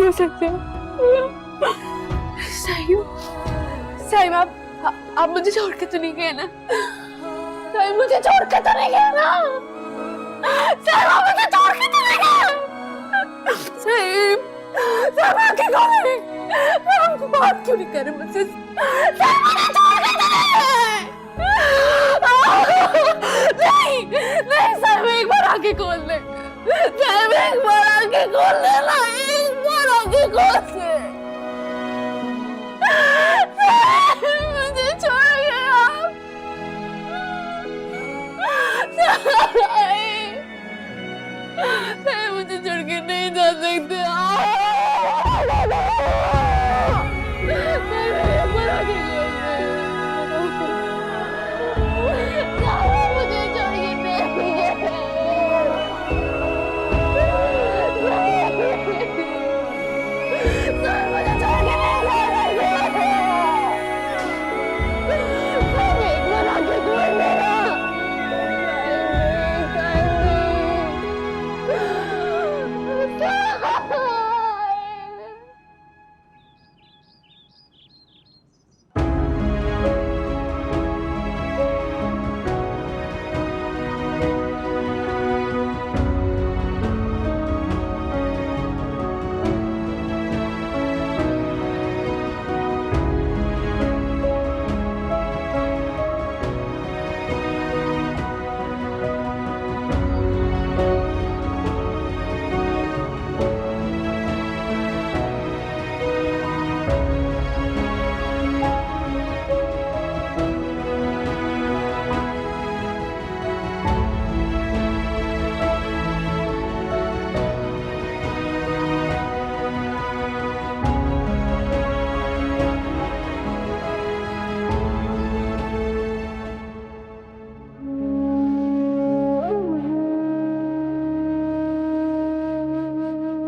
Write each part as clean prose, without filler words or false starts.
हो सकता। साहिब आप मुझे छोड़ के तो नहीं गए ना? साहिब मुझे छोड़ के तो नहीं गए ना? साहिब आप मुझे छोड़ के तो नहीं गए? साहिब साहिब आंखें खोलें। आपको बात क्यों नहीं कर रहे मुझसे? साहिब मुझे छोड़ के तो नहीं गए? नहीं नहीं साहिब एक बार आंखें खोल ले। साहिब एक बार आंखें खोल ले ना, एक बार आंखें खोल ले। मुझे छोड़ गए आप। मुझे छोड़ के नहीं जा सकते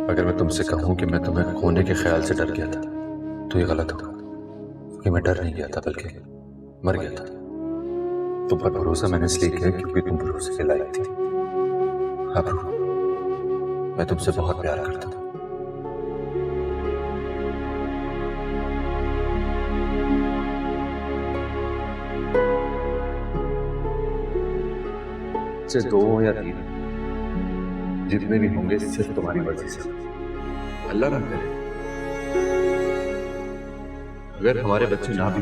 अगर मैं तुमसे कहूं कि मैं तुम्हें खोने के ख्याल से डर गया था तो ये गलत होगा, क्योंकि मैं डर नहीं गया था बल्कि मर गया था। तुम पर भरोसा मैंने इसलिए किया क्योंकि तुम भरोसे के लायक थी। अब मैं तुमसे बहुत प्यार करता था। से 2 या 3 जितने भी होंगे सिर्फ तुम्हारी मर्जी से। अल्लाह ना करे अगर हमारे बच्चे ना भी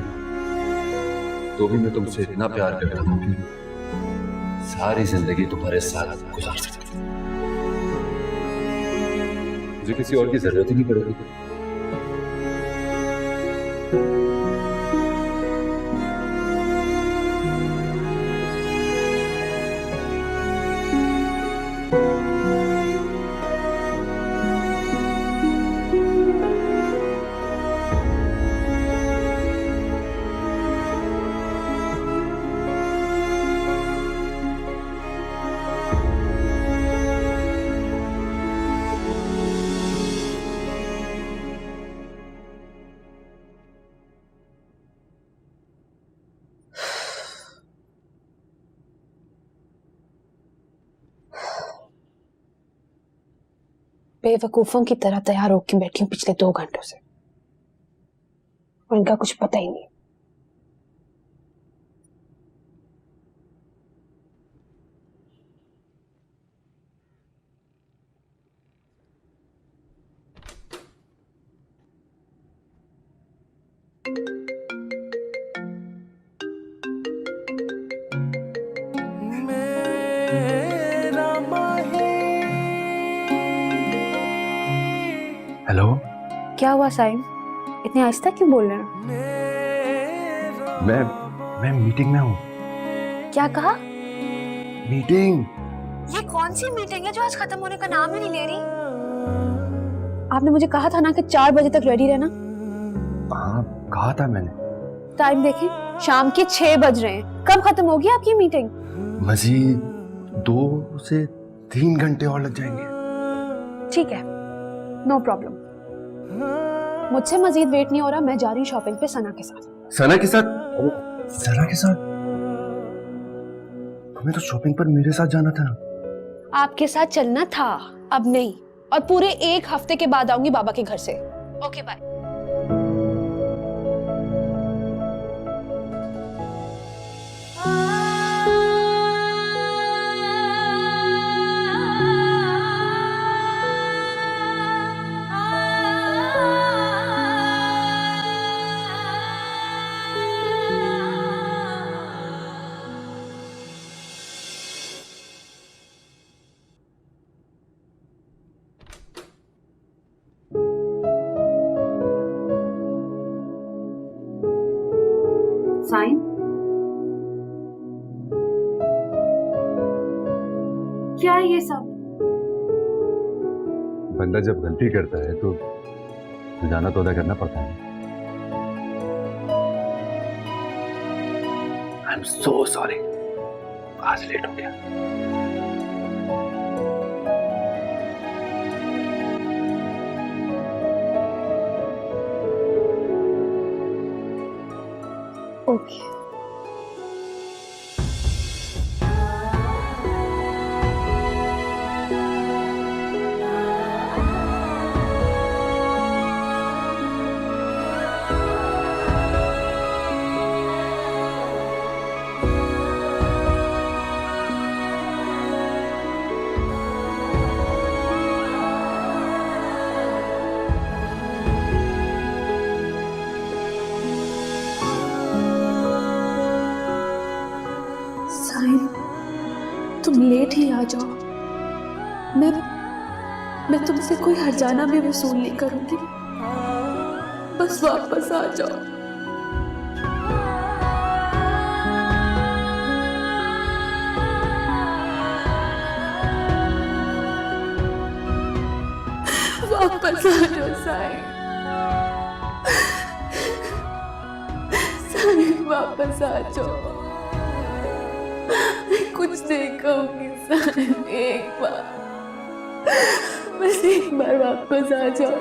तो भी मैं तुमसे इतना प्यार करता हूं कि सारी जिंदगी तुम्हारे साथ गुजार सकता हूं। मुझे किसी और की जरूरत ही नहीं पड़ेगी। बेवकूफों की तरह तैयार होकर बैठी हूँ पिछले 2 घंटों से और इनका कुछ पता ही नहीं। हेलो, क्या हुआ साइम, इतने आहिस्ता क्यों बोल रहे हो? मैं मीटिंग में हूँ। क्या कहा? मीटिंग? ये कौन सी मीटिंग है जो आज खत्म होने का नाम ही नहीं ले रही? आपने मुझे कहा था ना कि 4 बजे तक रेडी रहना। हाँ कहा था मैंने। टाइम देखें, शाम के 6 बज रहे हैं। कब खत्म होगी आपकी मीटिंग? मजीद 2 से 3 घंटे और लग जाएंगे। ठीक है, नो प्रॉब्लम। मुझसे मजीद वेट नहीं हो रहा। मैं जा रही हूँ शॉपिंग पे सना के साथ। सना के साथ? सना के साथ? तुम्हें तो शॉपिंग पर मेरे साथ जाना था। आपके साथ चलना था, अब नहीं। और पूरे 1 हफ्ते के बाद आऊंगी बाबा के घर से। Okay bye. साइन, क्या है ये सब? बंदा जब गलती करता है तो जाना तो अदा करना पड़ता है। आई एम सो सॉरी, आज लेट हो गया। ओके। तुम लेट ही आ जाओ, मैं तुमसे कोई हर्जाना भी वसूल नहीं करूंगी, बस वापस आ जाओ। वापस आ जाओ साईं, साईं वापस आ जाओ। कुछ नहीं कहूंगी साईं, एक बार, बस एक बार वापस आ जाओ।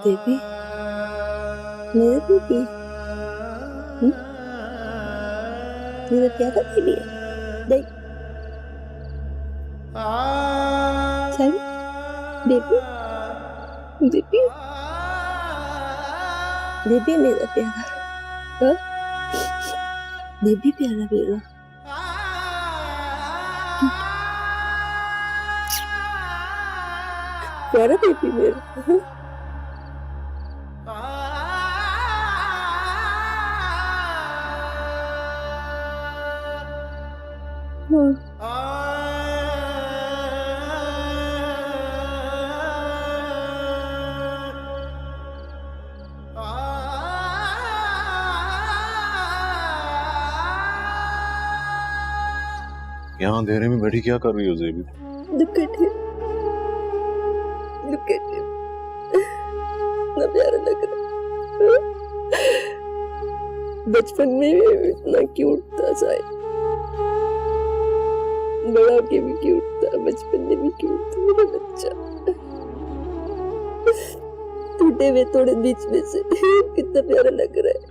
देवी, मेरे बेबी, मेरा प्यारा बेबी है, देख, चल, बेबी, बेबी, बेबी मेरा प्यारा, हाँ, बेबी प्यारा मेरा, प्यारा बेबी मेरा, हाँ? यहाँ अंधेरे में बैठी क्या कर रही हो ज़ेबी? Look at him. Look at him. इतना प्यारा लग रहा है। बचपन में भी इतना क्यूट था शायद, बड़ा के भी क्यूट था, बचपन में भी क्यूट था मेरा बच्चा। टूटे हुए थोड़े बीच में से कितना प्यारा लग रहा है।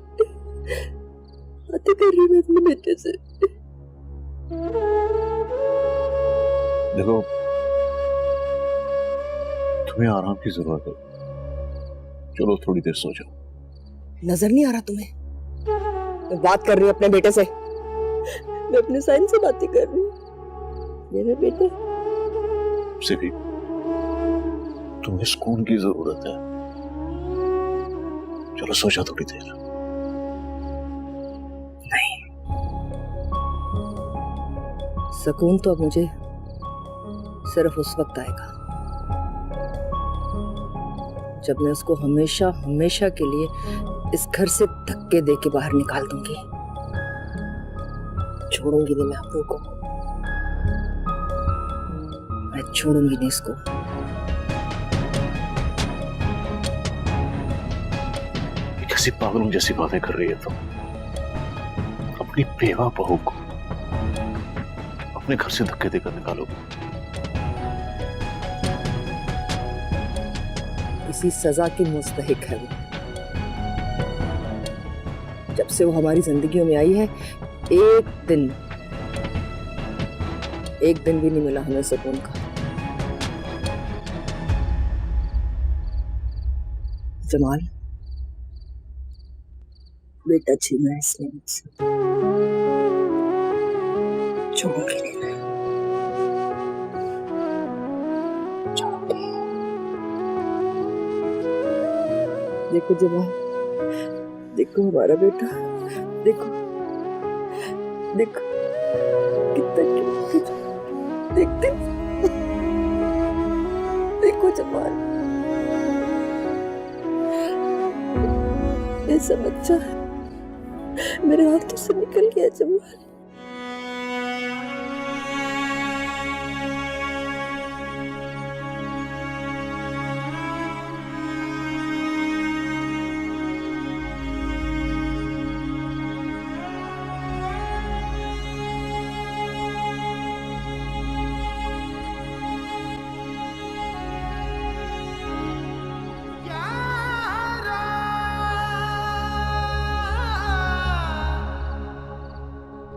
बातें कर रही मैं अपने बेटे से। देखो, तुम्हें आराम की जरूरत है, चलो थोड़ी देर सो जाओ। नजर नहीं आ रहा तुम्हें? मैं बात कर रही हूँ अपने बेटे से, मैं अपने साइन से बातें कर रही हूँ। मेरे बेटे से भी तुम्हें सुकून की जरूरत है, चलो सो जाओ थोड़ी देर। नहीं, सुकून तो अब मुझे सिर्फ उस वक्त आएगा जब मैं उसको हमेशा हमेशा के लिए इस घर से धक्के दे के बाहर निकाल दूंगी। छोड़ूंगी नहीं मैं आपको को, मैं छोड़ूंगी नहीं इसको। कैसी पागलों जैसी बातें कर रही है तुम? अपनी बेवा बहू को अपने घर से धक्के देकर निकालो। इसी सजा की मुस्तहिक है वो। जब से वो हमारी जिंदगियों में आई है, एक दिन भी नहीं मिला हमें सुकून का। जमाल, बेटा छीना है इसने मुझसे, छोड़ के नहीं गया। देखो जमाल, देखो हमारा बेटा, देखो देखो कितना क्यूट, देखते देखो जमाल, ऐसा बच्चा मेरे हाथों से निकल गया जमाल।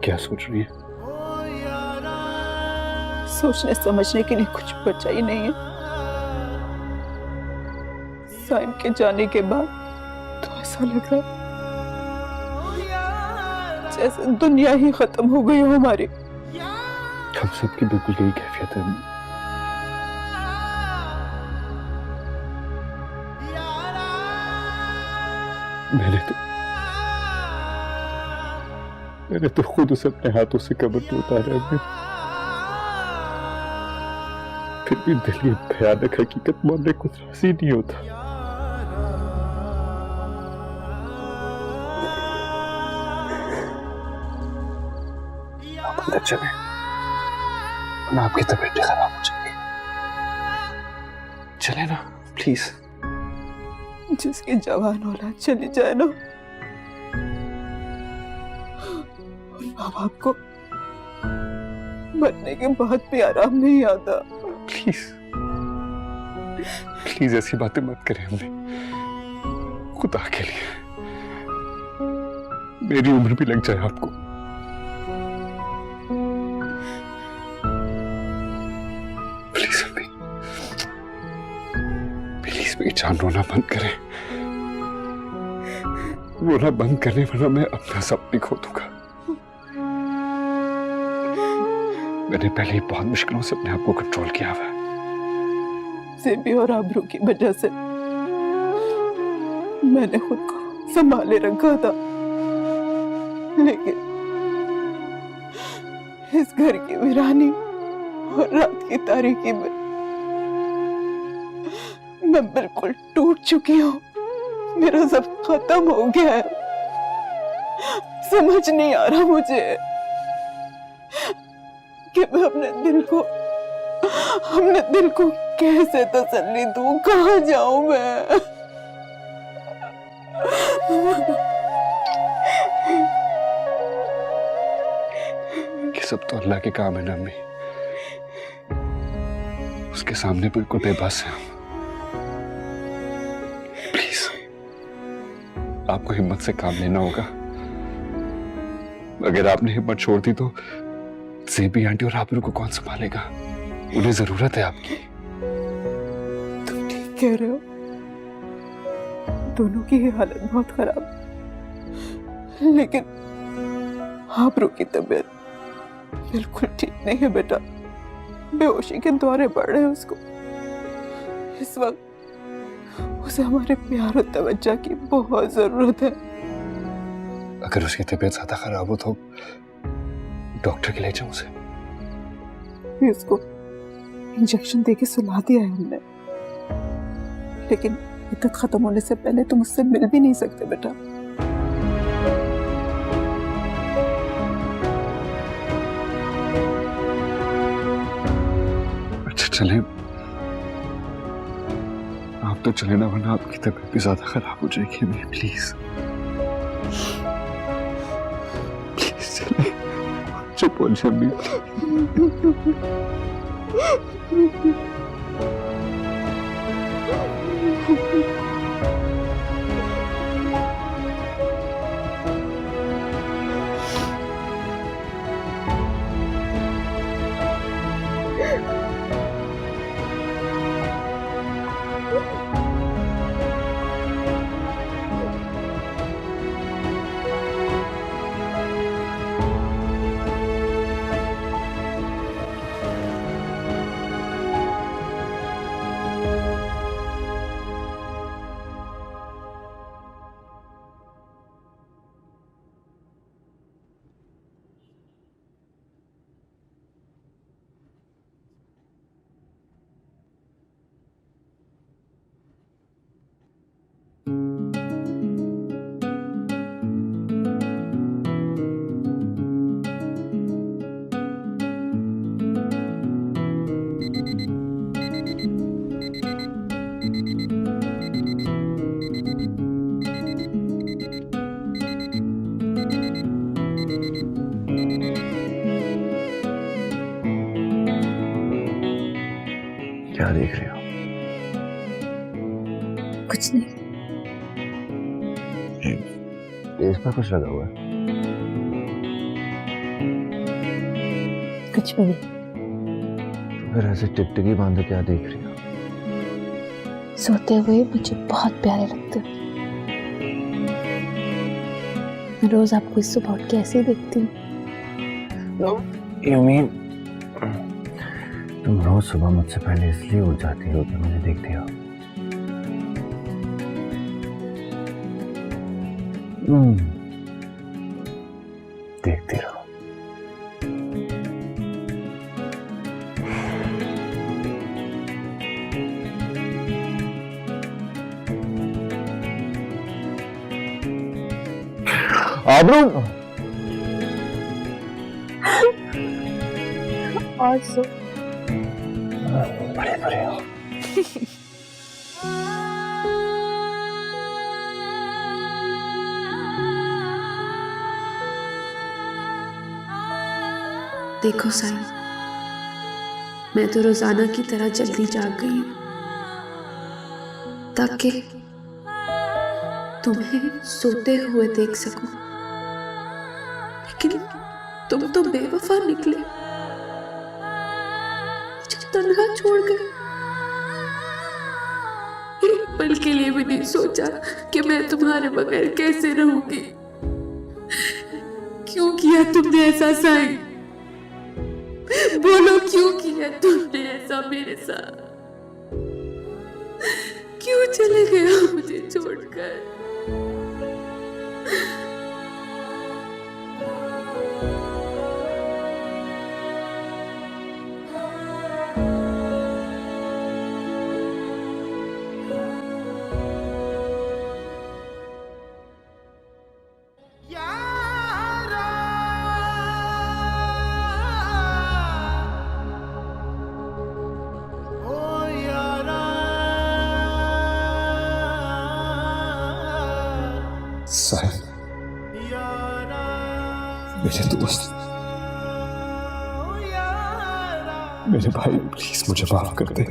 क्या सोच रही है? सोचने समझने के लिए कुछ बचा ही नहीं है। साइम के जाने के बाद तो ऐसा लग रहा जैसे दुनिया ही खत्म हो गई हो हमारी। हम सबकी बिल्कुल यही कैफियत है। मैंने तो खुद उसे अपने हाथों से कब्र में उतारा है, फिर भी दिल ये भयानक हकीकत मानने को राजी नहीं होता। आप अंदर चले, ना आपकी तबीयत खराब हो जाएगी। चले ना प्लीज। जिसकी जवान औलाद चली जाए ना, माँ बाप को मरने के बाद भी आराम नहीं आता। प्लीज प्लीज ऐसी बातें मत करें हमने, खुदा के लिए। मेरी उम्र भी लग जाए आपको। प्लीज अम्मी, प्लीज मेरी जान रोना बंद करें। रोना बंद करने वरना मैं अपना सपने खो दूंगा। मैंने पहले ही बहुत मुश्किलों से अपने आप को कंट्रोल किया हुआ है। सेबी और आबरू की वजह से मैंने खुद को संभाले रखा था, लेकिन इस घर की वीरानी और रात की तारीकी में मैं बिल्कुल टूट चुकी हूँ। मेरा सब खत्म हो गया है। समझ नहीं आ रहा मुझे कि मैं अपने दिल को कैसे तसल्ली दूं, कहाँ जाऊं मैं। ये सब तो अल्लाह के काम है ना अम्मी, उसके सामने बिल्कुल बेबस है हम। प्लीज आपको हिम्मत से काम लेना होगा। अगर आपने हिम्मत छोड़ दी तो सेबी आंटी और आबरू को कौन संभालेगा? उन्हें जरूरत है आपकी। तुम ठीक कह रहे हो, दोनों की ही हालत बहुत खराब, लेकिन आबरू की तबीयत बिल्कुल ठीक नहीं है बेटा। बेहोशी के दौरे पड़ रहे हैं उसको। इस वक्त उसे हमारे प्यार और तवज्जो की बहुत जरूरत है। अगर उसकी तबीयत ज्यादा खराब हो तो डॉक्टर के ले जाऊं उसे। उसको इंजेक्शन देके सुला दिया है हमने, लेकिन इतना खत्म होने से पहले तुम उससे मिल भी नहीं सकते बेटा। अच्छा चले, आप तो चले ना, वरना आपकी तबीयत भी ज्यादा खराब हो जाएगी। अम्मी प्लीज प्लीज चले, चुप हो जाइए अम्मी। क्या देख रहे हो? कुछ नहीं। इस पर कुछ लगा हुआ है? कुछ भी नहीं। तो फिर ऐसे टिकटिकी बांधे क्या देख रही हो? सोते हुए मुझे बहुत प्यारे लगते हो। मैं रोज आपको इस सुबह उठ के ऐसे ही देखती हूँ। You mean, तुम रोज सुबह मुझसे पहले इसलिए उठ जाती हो कि मुझे देखती हो? देखती रहो। आबरू, और सो बड़े बड़े हो। देखो साईं, मैं तो रोजाना की तरह जल्दी जाग गई हूँ ताकि तुम्हें सोते हुए देख सकूं। लेकिन तुम तो बेवफा निकले, मुझे तन्हा छोड़ गए। एक पल के लिए भी नहीं सोचा कि मैं तुम्हारे बगैर कैसे रहूंगी। क्यों किया तुमने ऐसा साईं? बोलो, क्यों किया तुमने ऐसा मेरे साथ? क्यों चले गए मुझे छोड़कर? साहिब, मेरे दोस्त, मेरे भाई, प्लीज मुझे माफ कर दे।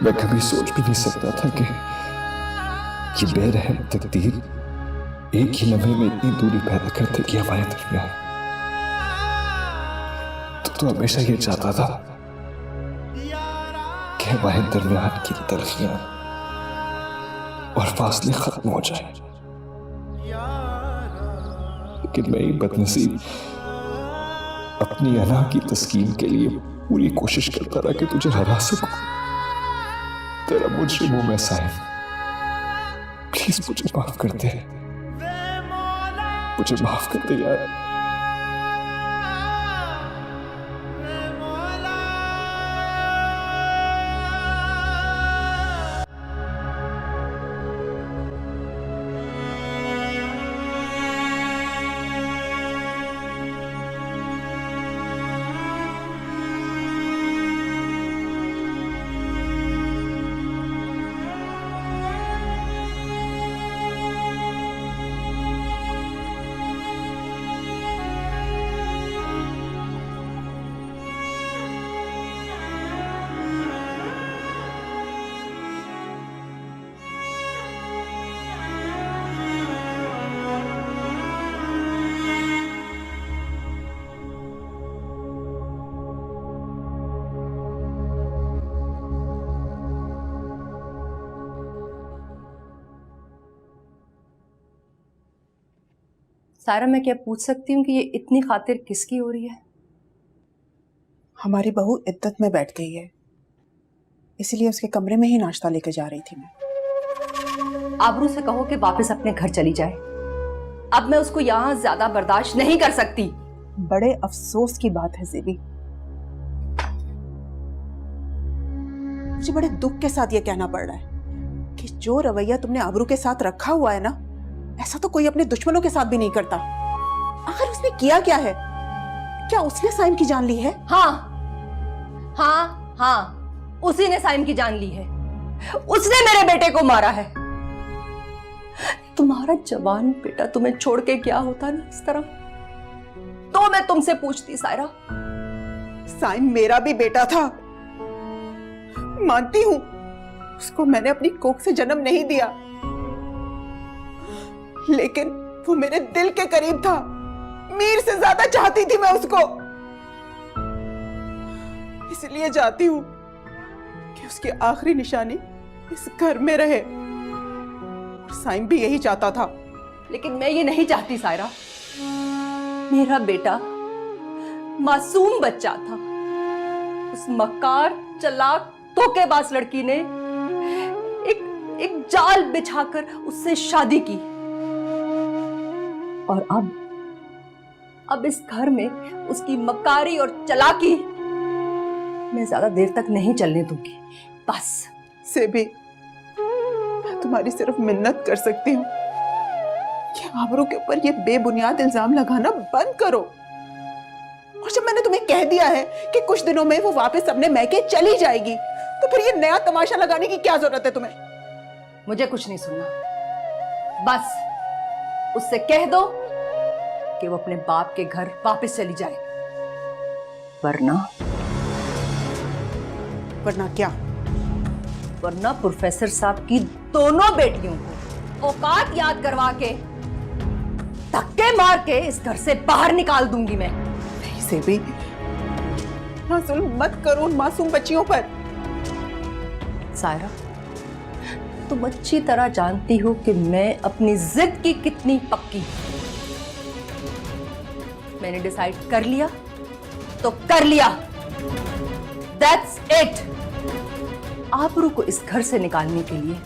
मैं कभी सोच भी नहीं सकता था कि बेरहम तकदीर एक ही लम्हे में इतनी दूरी पैदा करते कि हमारे दरमियान। तो हमेशा ये चाहता था कि हमारे दरमियान की तलखियां और फासले खत्म हो जाए। लेकिन मैं बदनसीब अपनी अना की तस्कीन के लिए पूरी कोशिश करता रहा कि तुझे हरा सकूं। तेरा मुझे मुंह में साहिब, प्लीज मुझे माफ कर दे, मुझे माफ कर दे यार। सारा, मैं क्या पूछ सकती हूँ कि ये इतनी खातिर किसकी हो रही है? हमारी बहू इद्दत में बैठ गई है, इसलिए उसके कमरे में ही नाश्ता लेकर जा रही थी मैं। आबरू से कहो कि वापस अपने घर चली जाए। अब मैं उसको यहाँ ज्यादा बर्दाश्त नहीं कर सकती। बड़े अफसोस की बात है ज़ेबी, मुझे बड़े दुख के साथ ये कहना पड़ रहा है कि जो रवैया तुमने आबरू के साथ रखा हुआ है ना, ऐसा तो कोई अपने दुश्मनों के साथ भी नहीं करता। आखिर उसने किया क्या है? क्या उसने साइम की जान ली है? हाँ हाँ हाँ, उसी ने साइम की जान ली है। उसने मेरे बेटे को मारा है। तुम्हारा जवान बेटा तुम्हें छोड़ के क्या होता ना इस तरह, तो मैं तुमसे पूछती सायरा। साइम मेरा भी बेटा था, मानती हूं उसको मैंने अपनी कोख से जन्म नहीं दिया, लेकिन वो मेरे दिल के करीब था। मीर से ज्यादा चाहती थी मैं उसको, इसलिए चाहती हूं कि उसकी आखिरी निशानी इस घर में रहे, और साइम भी यही चाहता था। लेकिन मैं ये नहीं चाहती सायरा। मेरा बेटा मासूम बच्चा था, उस मक्कार चालाक धोखेबाज लड़की ने एक जाल बिछाकर उससे शादी की, और अब इस घर में उसकी मक्कारी और चालाकी मैं ज्यादा देर तक नहीं चलने दूंगी। बस से भी मैं तुम्हारी सिर्फ मिन्नत कर सकती हूँ कि आबरू के ऊपर ये बेबुनियाद इल्जाम लगाना बंद करो। और जब मैंने तुम्हें कह दिया है कि कुछ दिनों में वो वापस अपने मैके चली जाएगी, तो फिर ये नया तमाशा लगाने की क्या जरूरत है तुम्हें? मुझे कुछ नहीं सुनना। बस उससे कह दो कि वो अपने बाप के घर वापस चली जाए, वरना क्या? वरना प्रोफेसर साहब की दोनों बेटियों को औकात याद करवा के धक्के मार के इस घर से बाहर निकाल दूंगी मैं। नहीं से भी जुल्म मत करो उन मासूम बच्चियों पर। सायरा, तुम अच्छी तरह जानती हो कि मैं अपनी जिद की कितनी पक्की हूं। मैंने डिसाइड कर लिया तो कर लिया, दैट्स इट। आबरू को इस घर से निकालने के लिए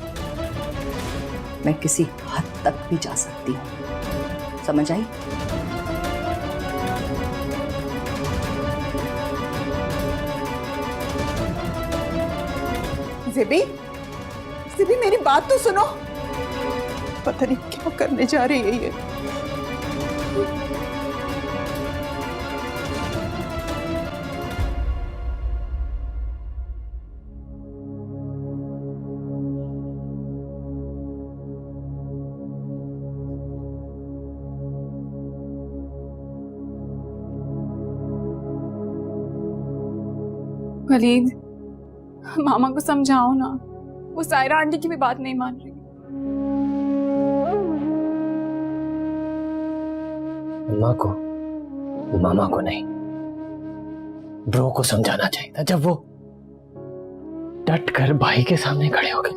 मैं किसी हद तक भी जा सकती हूं, समझ आई? ज़ेबी, ज़ेबी मेरी बात तो सुनो। पता नहीं क्या करने जा रही है ये। वलीद, मामा को समझाओ ना, वो सायरा आंटी की भी बात नहीं मान रही। अम्मा को, मामा को नहीं, ब्रो को समझाना चाहिए था जब वो डट कर भाई के सामने खड़े हो गए।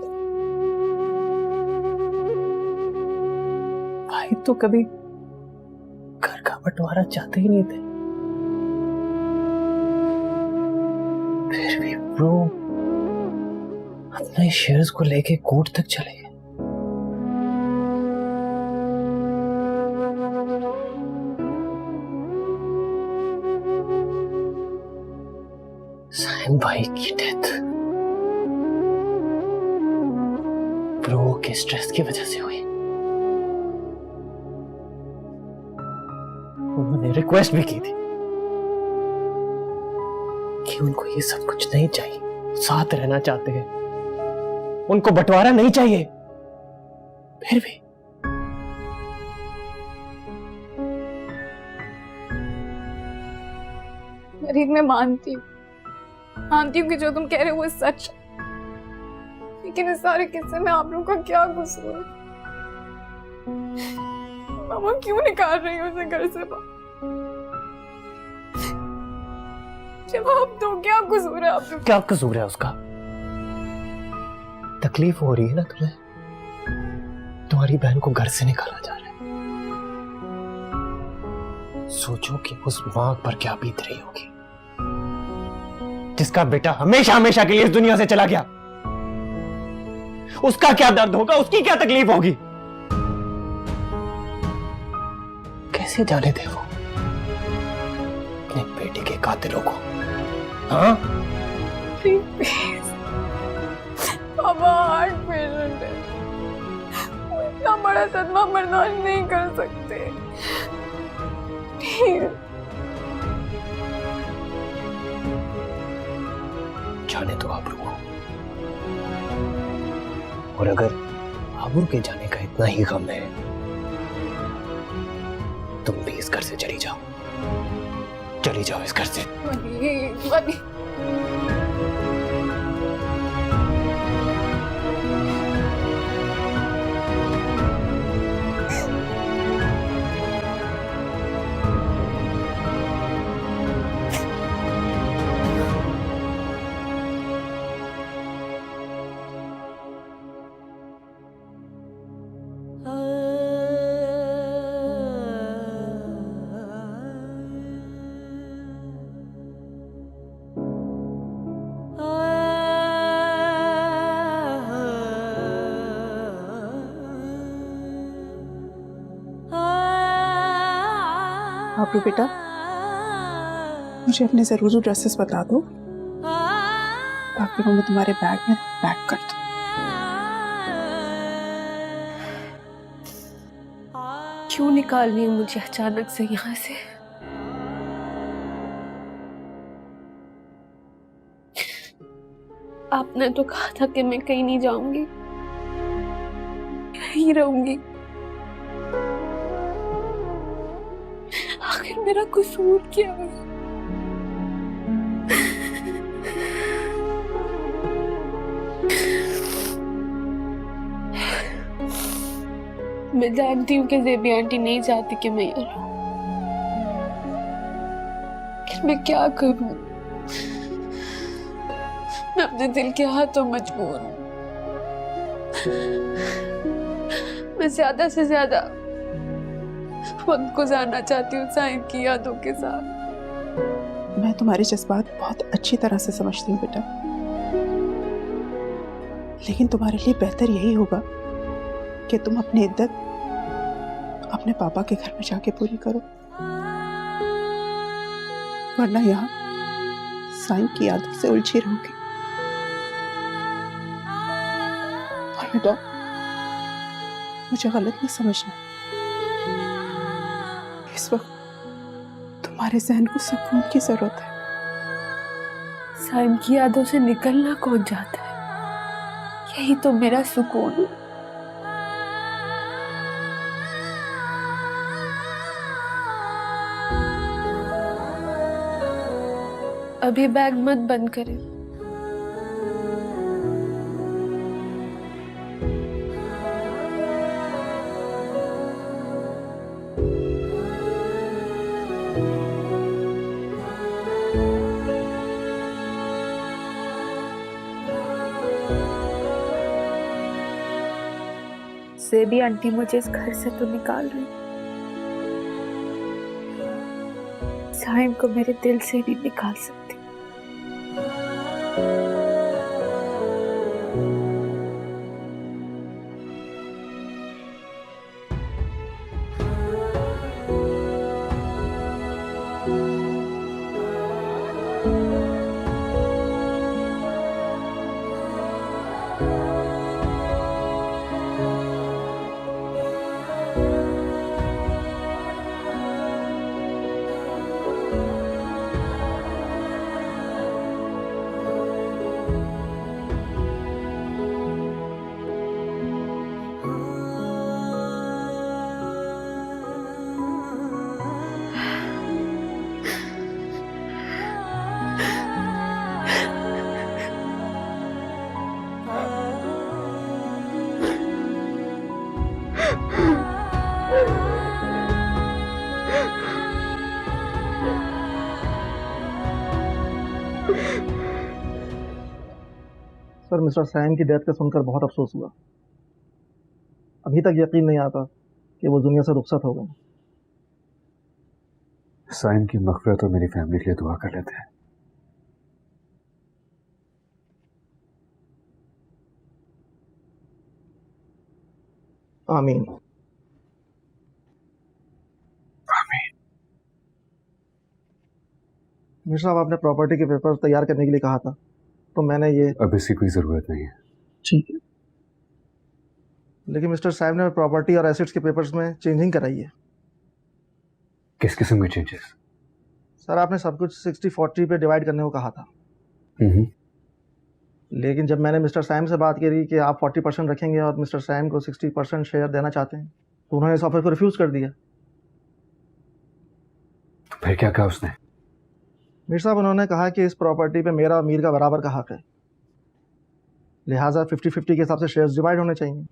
भाई तो कभी घर का बंटवारा चाहते ही नहीं थे, फिर भी ब्रो अपने शेयर्स को लेके कोर्ट तक चले गए। साइम भाई की डेथ ब्रो के स्ट्रेस की वजह से हुई। उन्होंने रिक्वेस्ट भी की थी कि उनको ये सब कुछ नहीं चाहिए, साथ रहना चाहते हैं, उनको बंटवारा नहीं चाहिए, फिर भी वलीद, मैं मानती हूँ कि जो तुम कह रहे हो वो सच है, लेकिन इस सारे किस्से में आप लोगों का क्या कसूर है? मामा क्यों निकाल रही हो उसे घर से बाहर? जवाब दो, क्या कसूर है आप लोग? क्या कसूर है उसका? तकलीफ हो रही है ना तुम्हें, तुम्हारी बहन को घर से निकाला जा रहा है। सोचो कि उस मां पर क्या बीत रही होगी जिसका बेटा हमेशा हमेशा के लिए इस दुनिया से चला गया। उसका क्या दर्द होगा, उसकी क्या तकलीफ होगी। कैसे जाने दे वो अपने बेटे के कातिलों को। हाँ पापा हार्ट पेशेंट है, वो इतना बड़ा सदमा बर्दाश्त नहीं कर सकते। प्लीज। जाने दो आबरू को, और अगर आबरू के जाने का इतना ही गम है, तुम भी इस घर से चली जाओ, चली जाओ इस घर से। मनी आबरू बेटा, मुझे अपने जरूरी ड्रेसेस बता दो ताकि वो मैं तुम्हारे बैग में पैक कर दूं। क्यों निकाल रही है मुझे अचानक से यहाँ से? आपने तो कहा था कि मैं कहीं नहीं जाऊंगी, यहीं रहूंगी। आखिर मेरा कसूर क्या है? मैं जानती हूँ कि ज़ेबी आंटी नहीं चाहती कि मैं यहाँ रहूं, लेकिन मैं क्या करूं? मैं अपने दिल के हाथों मजबूर हूँ। मैं ज्यादा से ज्यादा वक्त गुजारना चाहती हूँ साइम की यादों के साथ। मैं तुम्हारे जज्बात बहुत अच्छी तरह से समझती हूँ बेटा, लेकिन तुम्हारे लिए बेहतर यही होगा कि तुम अपनी इद्दत अपने पापा के घर में जाके पूरी करो, वरना यहाँ साइम की यादों से उलझी रहोगी। और बेटा, मुझे गलत नहीं समझना, इस वक्त तुम्हारे जहन को सुकून की जरूरत है। साइम की यादों से निकलना कौन चाहता है? यही तो मेरा सुकून है। अभी बैग मत बंद करें। ज़ेबी आंटी मुझे इस घर से तो निकाल रही, साइम को मेरे दिल से नहीं निकाल सकती। सर, मिस्टर सैम की डेथ का सुनकर बहुत अफसोस हुआ। अभी तक यकीन नहीं आता कि वो दुनिया से रुखसत हो गए। साइम की मग़फ़िरत और मेरी फैमिली के लिए दुआ कर लेते हैं। आमीन। मिस्टर साहब, आपने प्रॉपर्टी के पेपर तैयार करने के लिए कहा था, तो मैंने ये। अब इसकी कोई ज़रूरत नहीं है। ठीक है, लेकिन मिस्टर साहब ने प्रॉपर्टी और एसेट्स के पेपर्स में चेंजिंग कराई है। किस किस्म के चेंजेस? सर, आपने सब कुछ 60-40 पे डिवाइड करने को कहा था, लेकिन जब मैंने मिस्टर सैम से बात करी कि आप 40% रखेंगे और मिस्टर सैम को 60% शेयर देना चाहते हैं, तो उन्होंने इस ऑफर को रिफ्यूज़ कर दिया। तो फिर क्या कहा उसने? मीर साहब, उन्होंने कहा कि इस प्रॉपर्टी पे मेरा और मीर का बराबर का हक है, लिहाजा 50-50 के हिसाब से शेयर्स डिवाइड होने चाहिए।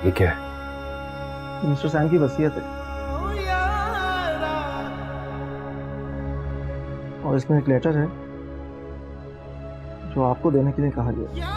ये क्या है? मिस्टर सैम की वसीयत है, और इसमें एक लेटर है जो आपको देने के लिए कहा गया।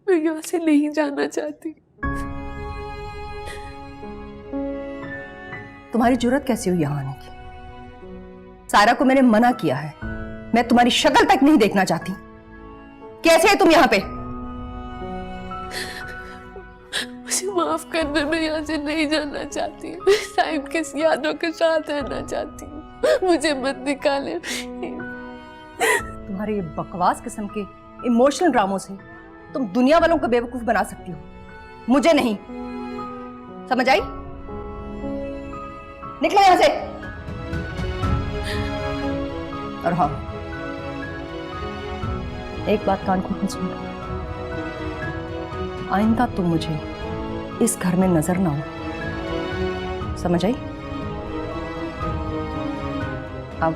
मैं यहाँ से नहीं जाना चाहती। तुम्हारी जरूरत कैसी हुई यहाँ आने की? सायरा को मैंने मना किया है, मैं तुम्हारी शक्ल तक नहीं देखना चाहती। कैसे है तुम यहाँ पे? मुझे माफ कर दे, मैं यहाँ से नहीं जाना चाहती। मैं साइम के यादों के साथ रहना चाहती हूँ, मुझे मत निकाले। तुम्हारे ये बकवास किस्म के इमोशनल ड्रामों से तुम दुनिया वालों को बेवकूफ बना सकती हो, मुझे नहीं। समझ आई? निकलो यहां से। और हाँ, एक बात कान खोल सुन, आइंदा तुम मुझे इस घर में नजर ना हो। समझ आई? अब